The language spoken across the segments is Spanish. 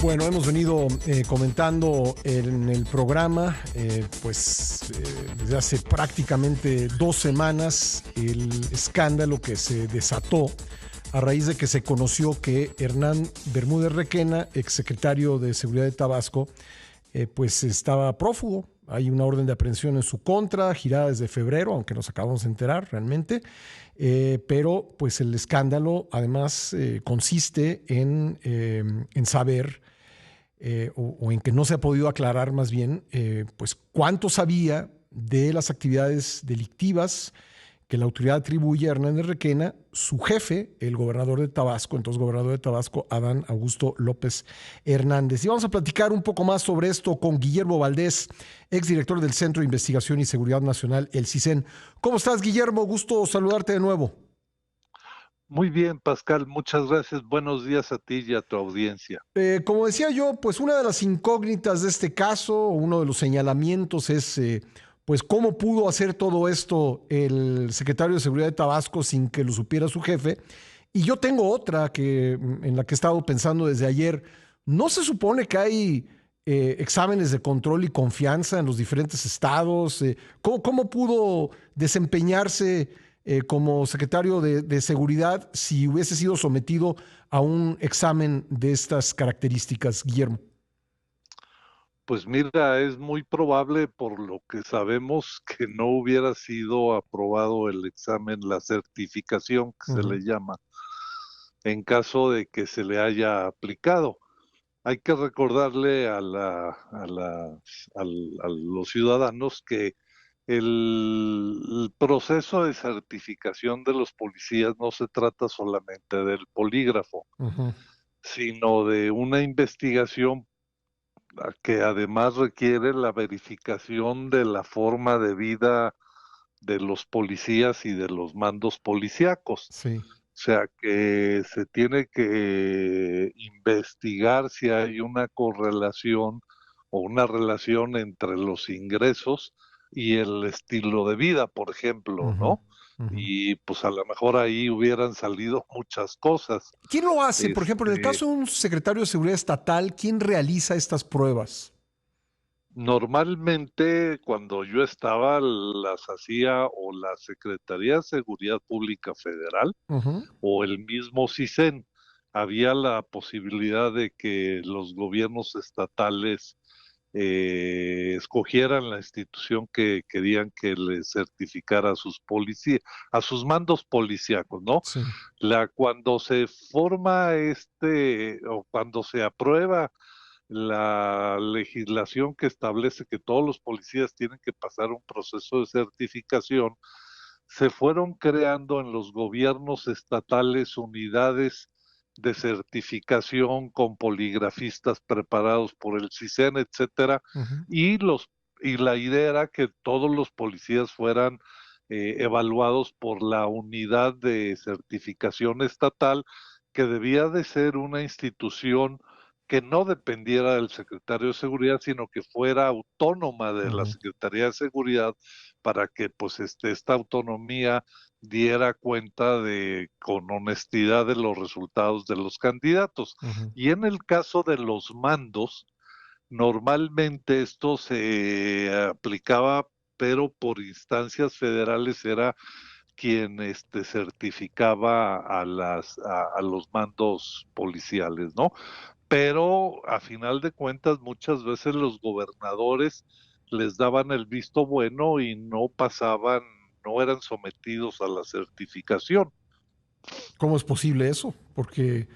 Bueno, hemos venido comentando en el programa, desde hace prácticamente 2 semanas, el escándalo que se desató a raíz de que se conoció que Hernán Bermúdez Requena, exsecretario de Seguridad de Tabasco, pues estaba prófugo. Hay una orden de aprehensión en su contra, girada desde febrero, aunque nos acabamos de enterar realmente. Pero pues el escándalo además consiste en saber o en que no se ha podido aclarar más bien pues cuánto sabía de las actividades delictivas que la autoridad atribuye a Hernández Requena, su jefe, el gobernador de Tabasco, entonces gobernador de Tabasco, Adán Augusto López Hernández. Y vamos a platicar un poco más sobre esto con Guillermo Valdés, exdirector del Centro de Investigación y Seguridad Nacional, el CISEN. ¿Cómo estás, Guillermo? Gusto saludarte de nuevo. Muy bien, Pascal, muchas gracias. Buenos días a ti y a tu audiencia. Como decía yo, pues una de las incógnitas de este caso, uno de los señalamientos es pues cómo pudo hacer todo esto el secretario de Seguridad de Tabasco sin que lo supiera su jefe. Y yo tengo otra en la que he estado pensando desde ayer. ¿No se supone que hay exámenes de control y confianza en los diferentes estados? ¿Cómo pudo desempeñarse como secretario de Seguridad si hubiese sido sometido a un examen de estas características, Guillermo? Pues mira, es muy probable por lo que sabemos que no hubiera sido aprobado el examen, la certificación que se le llama, en caso de que se le haya aplicado. Hay que recordarle a los ciudadanos que el proceso de certificación de los policías no se trata solamente del polígrafo, Ujú. sino de una investigación que además requiere la verificación de la forma de vida de los policías y de los mandos policíacos. Sí. O sea que se tiene que investigar si hay una correlación o una relación entre los ingresos y el estilo de vida, por ejemplo, Ujú, ¿no? ujú. Y pues a lo mejor ahí hubieran salido muchas cosas. ¿Quién lo hace? Por ejemplo, en el Este, caso de un secretario de Seguridad Estatal, ¿quién realiza estas pruebas? Normalmente cuando yo estaba las hacía o la Secretaría de Seguridad Pública Federal Ujú, o el mismo CISEN. Había la posibilidad de que los gobiernos estatales escogieran la institución que querían que les certificara a sus policías, a sus mandos policíacos, ¿no? sí. Cuando se forma o cuando se aprueba la legislación que establece que todos los policías tienen que pasar un proceso de certificación, se fueron creando en los gobiernos estatales unidades de certificación con poligrafistas preparados por el CISEN, etcétera, Ujú, y la idea era que todos los policías fueran evaluados por la unidad de certificación estatal, que debía de ser una institución que no dependiera del secretario de Seguridad, sino que fuera autónoma de la ujú, Secretaría de Seguridad, para que pues esta autonomía diera cuenta con honestidad de los resultados de los candidatos. ujú. Y en el caso de los mandos, normalmente esto se aplicaba, pero por instancias federales era quien certificaba a los mandos policiales, ¿no? Pero a final de cuentas muchas veces los gobernadores les daban el visto bueno y no pasaban, no eran sometidos a la certificación. ¿Cómo es posible eso? Porque,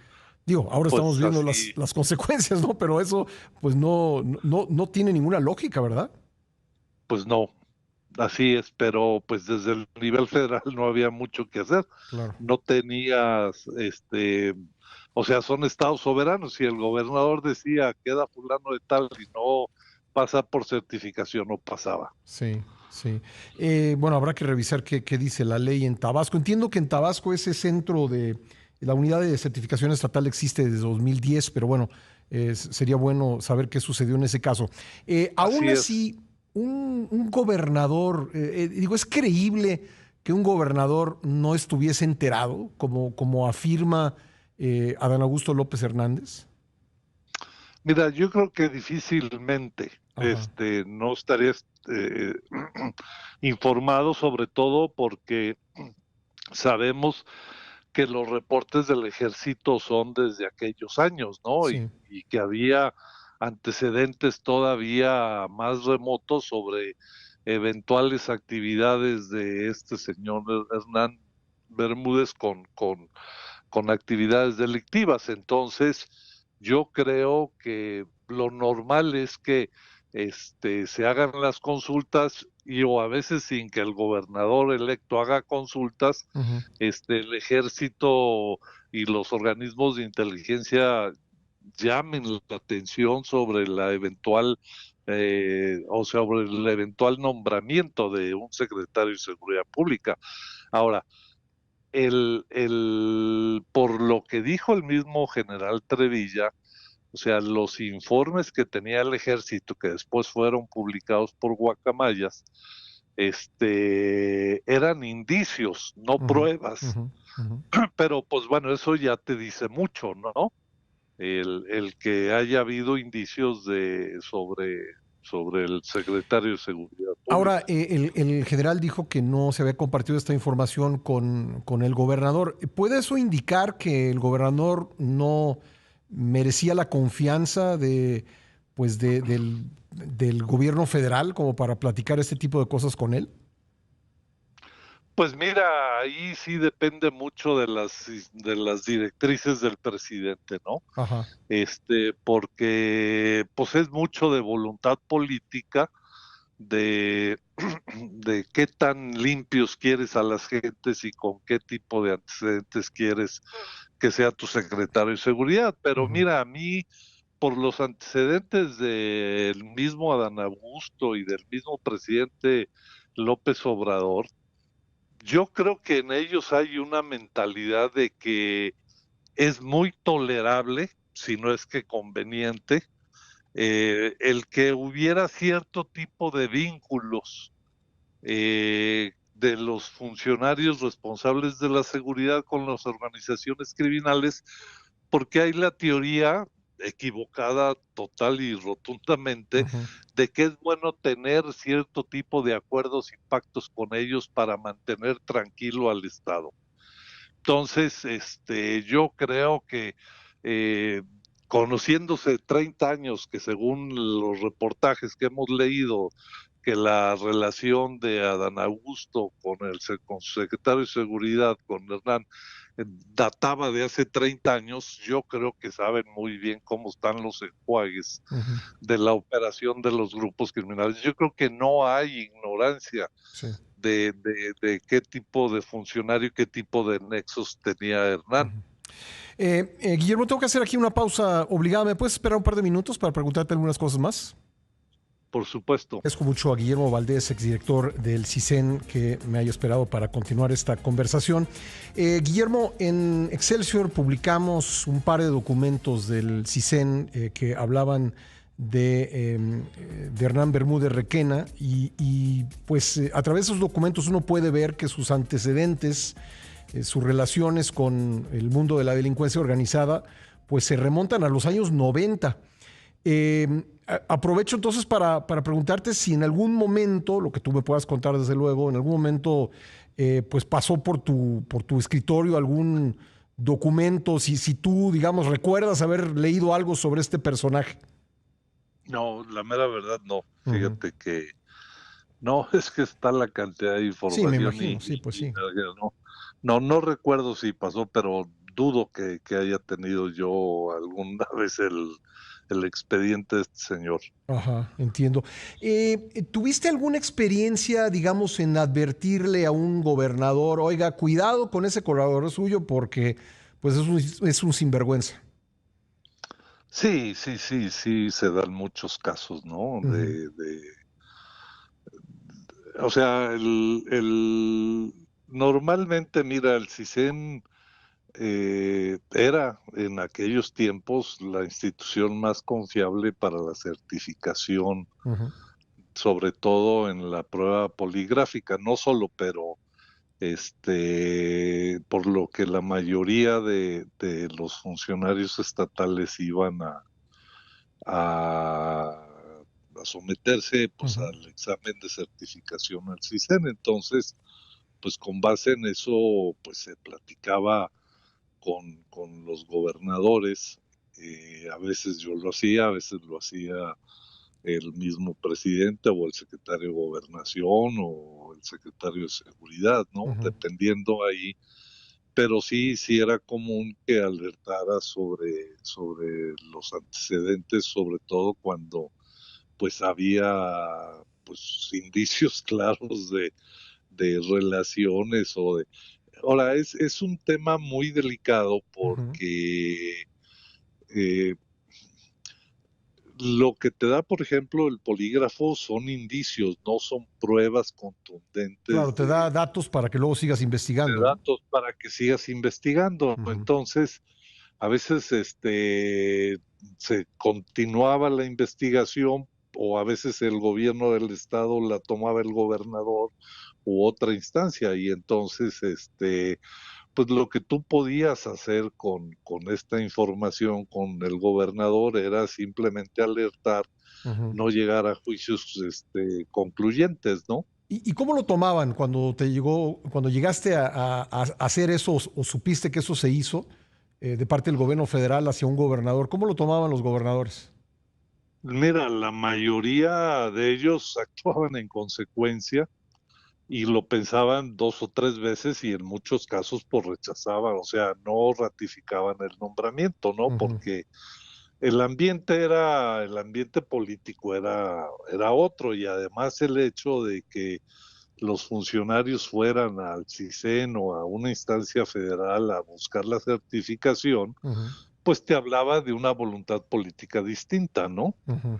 digo, ahora estamos Pues viendo así, las consecuencias, ¿no? Pero eso, pues no tiene ninguna lógica, ¿verdad? pues no, así es, pero pues desde el nivel federal no había mucho que hacer. Claro. No tenías, o sea, son estados soberanos. Si el gobernador decía queda fulano de tal y no pasa por certificación, no pasaba. Sí, sí. Bueno, habrá que revisar qué dice la ley en Tabasco. Entiendo que en Tabasco ese centro de la unidad de certificación estatal existe desde 2010, pero bueno, sería bueno saber qué sucedió en ese caso. Aún Así es. así, un gobernador, digo, ¿es creíble que un gobernador no estuviese enterado, como afirma Adán Augusto López Hernández? Mira, yo creo que difícilmente, Ajá, no estaría informado, sobre todo porque sabemos que los reportes del ejército son desde aquellos años, ¿no? sí. Y que había antecedentes todavía más remotos sobre eventuales actividades de este señor Hernán Bermúdez con actividades delictivas. Entonces, yo creo que lo normal es que se hagan las consultas y o a veces sin que el gobernador electo haga consultas, Ujú, el ejército y los organismos de inteligencia llamen la atención sobre la eventual o sobre el eventual nombramiento de un secretario de Seguridad Pública. Ahora, por lo que dijo el mismo general Trevilla, o sea, los informes que tenía el ejército, que después fueron publicados por Guacamayas, eran indicios, no ujú, pruebas. ujú, ujú. Pero pues bueno, eso ya te dice mucho, ¿no? El que haya habido indicios sobre el secretario de Seguridad Ahora, Pública. el general dijo que no se había compartido esta información con el gobernador. ¿Puede eso indicar que el gobernador no merecía la confianza pues del gobierno federal como para platicar este tipo de cosas con él? Pues mira, ahí sí depende mucho de las directrices del presidente, ¿no? Ajá. Porque pues es mucho de voluntad política, de, de qué tan limpios quieres a las gentes y con qué tipo de antecedentes quieres que sea tu secretario de seguridad. Pero Ujú, mira, a mí, por los antecedentes del mismo Adán Augusto y del mismo presidente López Obrador, yo creo que en ellos hay una mentalidad de que es muy tolerable, si no es que conveniente, el que hubiera cierto tipo de vínculos de los funcionarios responsables de la seguridad con las organizaciones criminales, porque hay la teoría equivocada total y rotundamente ujú. de que es bueno tener cierto tipo de acuerdos y pactos con ellos para mantener tranquilo al Estado. Entonces, yo creo que eh, conociéndose 30 años, que según los reportajes que hemos leído, que la relación de Adán Augusto con su secretario de Seguridad, con Hernán, databa de hace 30 años, yo creo que saben muy bien cómo están los enjuagues Ujú, de la operación de los grupos criminales. Yo creo que no hay ignorancia sí. de qué tipo de funcionario y qué tipo de nexos tenía Hernán. Guillermo, tengo que hacer aquí una pausa obligada. ¿Me puedes esperar un par de minutos para preguntarte algunas cosas más? Por supuesto. Agradezco mucho a Guillermo Valdés, exdirector del CISEN, que me haya esperado para continuar esta conversación. Guillermo, en Excelsior publicamos un par de documentos del CISEN que hablaban de Hernán Bermúdez Requena y pues a través de esos documentos uno puede ver que sus antecedentes, sus relaciones con el mundo de la delincuencia organizada, pues se remontan a los años 90. Aprovecho entonces para preguntarte si en algún momento, lo que tú me puedas contar desde luego, en algún momento pues pasó por tu escritorio algún documento, si tú, digamos, recuerdas haber leído algo sobre este personaje. No, la mera verdad no. Ujú. Fíjate que no, es que está la cantidad de Sí, me información imagino, sí, pues sí. no, no recuerdo si pasó, pero dudo que haya tenido yo alguna vez el expediente de este señor. Ajá, entiendo. ¿Tuviste alguna experiencia, digamos, en advertirle a un gobernador, oiga, cuidado con ese colaborador suyo porque pues es un sinvergüenza? Sí, sí, sí, sí, se dan muchos casos, ¿no? Ujú, O sea, normalmente, mira, el CISEN era en aquellos tiempos la institución más confiable para la certificación, ujú, sobre todo en la prueba poligráfica, no solo, pero por lo que la mayoría de los funcionarios estatales a, a someterse pues Ujú. al examen de certificación al CISEN. Entonces, pues con base en eso, pues se platicaba con los gobernadores. A veces yo lo hacía, a veces lo hacía el mismo presidente o el secretario de Gobernación o el secretario de Seguridad, ¿no? Ujú. Dependiendo ahí, pero sí, sí era común que alertara sobre los antecedentes, sobre todo cuando pues había pues indicios claros de relaciones o de... Ahora, es un tema muy delicado Ujú. porque eh, lo que te da, por ejemplo, el polígrafo son indicios, no son pruebas Claro, contundentes te da datos para que luego sigas de investigando, ¿no? datos para que sigas investigando. Ujú. Entonces, a veces se continuaba la investigación o a veces el gobierno del estado la tomaba el gobernador u otra instancia y entonces pues lo que tú podías hacer con esta información con el gobernador era simplemente alertar, Ujú. no llegar a juicios concluyentes, ¿no? ¿Y cómo lo tomaban cuando te llegó, cuando llegaste a hacer eso o supiste que eso se hizo de parte del gobierno federal hacia un gobernador? ¿Cómo lo tomaban los gobernadores? Mira, la mayoría de ellos actuaban en consecuencia y lo pensaban 2 o 3 veces y en muchos casos pues rechazaban, o sea, no ratificaban el nombramiento, ¿no? Ujú. Porque el ambiente político era otro y además el hecho de que los funcionarios fueran al CISEN o a una instancia federal a buscar la certificación, Ujú. pues te hablaba de una voluntad política distinta, ¿no? Ujú.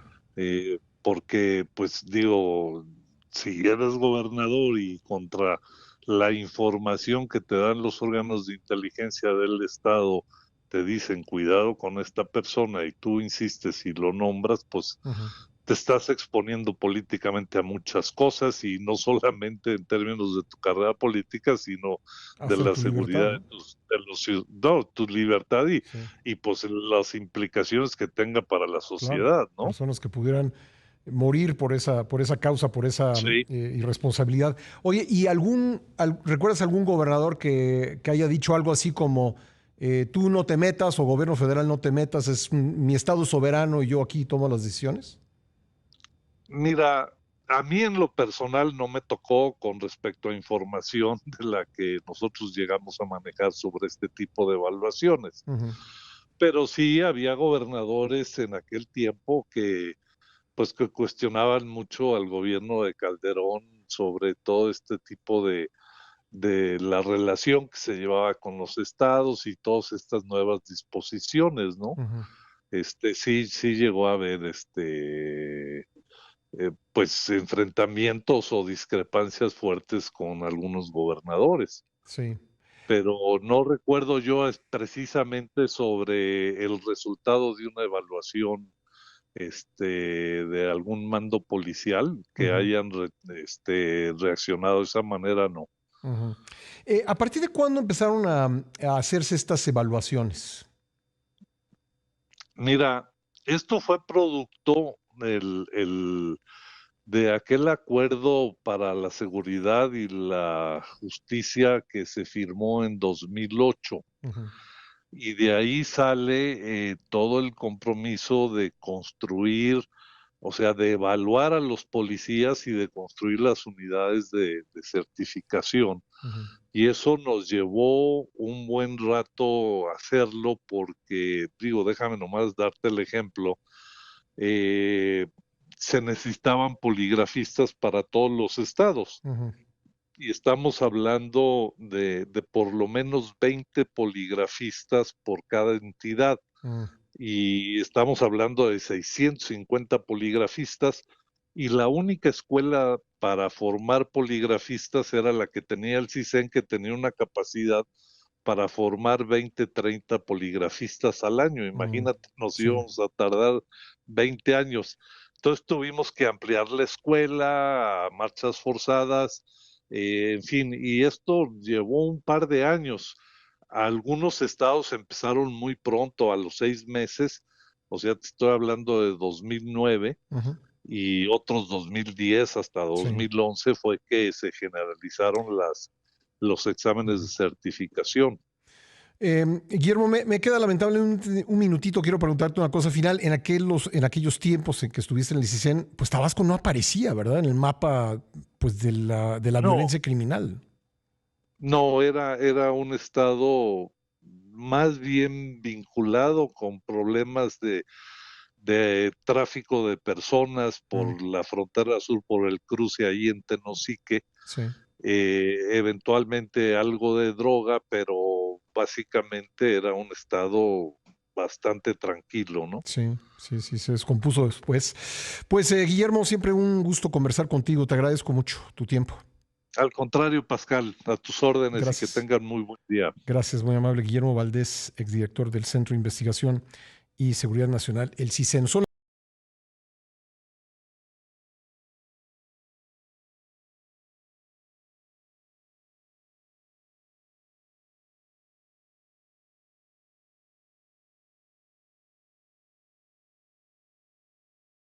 Porque, pues digo, si eres gobernador y contra la información que te dan los órganos de inteligencia del Estado, te dicen cuidado con esta persona y tú insistes y lo nombras, pues Ujú. te estás exponiendo políticamente a muchas cosas y no solamente en términos de tu carrera política, sino de Hasta de la tu libertad, seguridad de ¿no? no, tu libertad Sí, y pues las implicaciones que tenga para la claro. sociedad, ¿no? Personas que pudieran morir por esa causa, por esa Sí. irresponsabilidad. Oye, ¿y recuerdas algún gobernador que haya dicho algo así como tú no te metas o gobierno federal no te metas, mi estado es soberano y yo aquí tomo las decisiones? Mira, a mí en lo personal no me tocó con respecto a información de la que nosotros llegamos a manejar sobre este tipo de evaluaciones. Ujú. Pero sí había gobernadores en aquel tiempo pues que cuestionaban mucho al gobierno de Calderón sobre todo este tipo de la relación que se llevaba con los estados y todas estas nuevas disposiciones, ¿no? Ujú. Sí, sí llegó a haber pues enfrentamientos o discrepancias fuertes con algunos gobernadores, Sí. pero no recuerdo yo precisamente sobre el resultado de una evaluación de algún mando policial que Ujú. hayan reaccionado de esa manera, no. Ujú. ¿A partir de cuándo empezaron a hacerse estas evaluaciones? Mira, esto fue producto de aquel acuerdo para la seguridad y la justicia que se firmó en 2008. Ujú. Y de ahí sale todo el compromiso de construir, o sea, de evaluar a los policías y de construir las unidades de certificación. Ujú. Y eso nos llevó un buen rato hacerlo porque, digo, déjame nomás darte el ejemplo. eh, Se necesitaban poligrafistas para todos los estados Ujú. y estamos hablando de por lo menos 20 poligrafistas por cada entidad Ujú. y estamos hablando de 650 poligrafistas y la única escuela para formar poligrafistas era la que tenía el CISEN, que tenía una capacidad para formar 20, 30 poligrafistas al año. Ujú. Imagínate, nos Sí. íbamos a tardar 20 años. Entonces tuvimos que ampliar la escuela a marchas forzadas, en fin, y esto llevó un par de años. Algunos estados empezaron muy pronto, a los 6 meses, O sea, te estoy hablando de 2009 y otros 2010 hasta 2011 fue que se generalizaron los exámenes de certificación. Guillermo, me queda lamentablemente un minutito. Quiero preguntarte una cosa final. En aquellos tiempos en que estuviste en el CISEN, pues Tabasco no aparecía, ¿verdad? En el mapa, pues, de la violencia criminal. No, era un estado más bien vinculado con problemas de tráfico de personas por la frontera sur, por el cruce ahí en Tenosique. Sí. Eventualmente algo de droga, pero básicamente era un estado bastante tranquilo, ¿no? Sí, se descompuso después. Pues Guillermo, siempre un gusto conversar contigo. Te agradezco mucho tu tiempo. Al contrario, Pascal, a tus órdenes. Gracias. Y que tengan muy buen día. Gracias, muy amable. Guillermo Valdés, exdirector del Centro de Investigación y Seguridad Nacional, el CISEN.